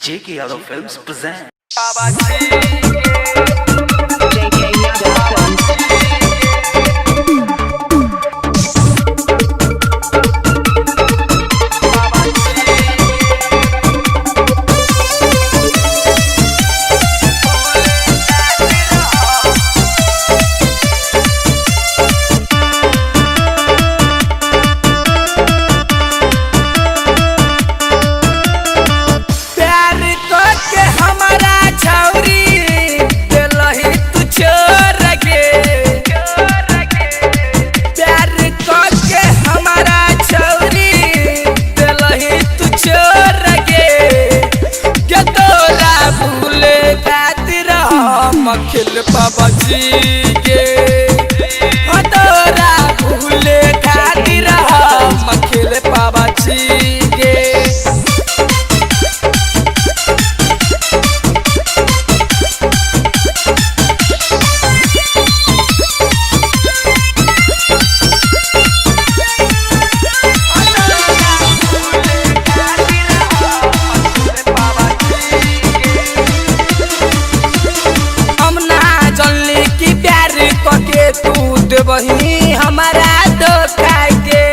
JK Yadav Films present. JK Yadav Films. अखिल बाबा जी के हदोरा भूले खातिर हम अखिल बाबा जी के वही हमारा धोखा के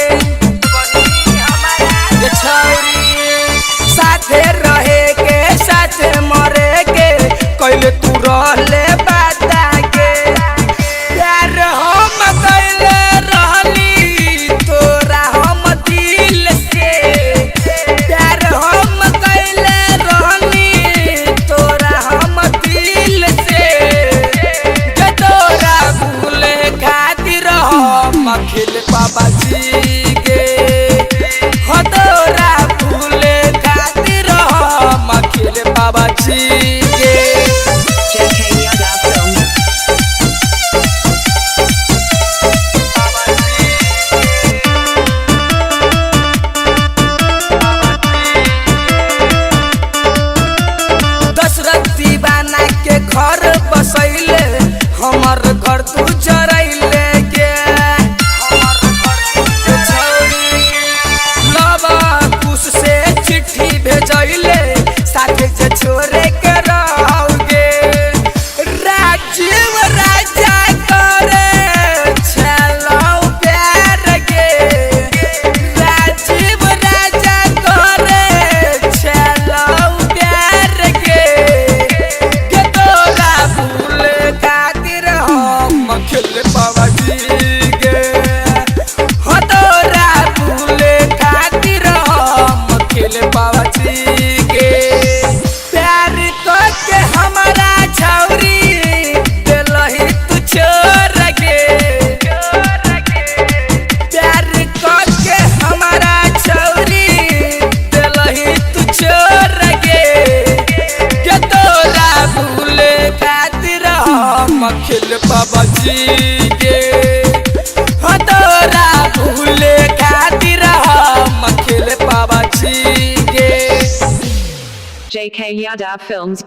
साथे रहे के साथे मरे के कैले तू रहले बता के प्यार हम कैले रहली तोरा हम दिल से प्यार हम कैले रहली तोरा हम दिल से अखिल बाबा जी के हदोरा भूले खातिर हम अखिल बाबा जी के JK Yadav Films. दशरथ दीवाना के घर बसैले हमर घर तू जरैले छोरे के रहोगे राजीव राजा करे चलो प्यार के राजीव राजा करे चलो प्यार के तोरा भूल खातिर हम अखिल बाबा जी के हदोरा भूल खातिर हम अखिल बाबा जी के अखिल बाबा जी के हदोरा भूले खातिर हम अखिल बाबा जी के JK Yadav Films.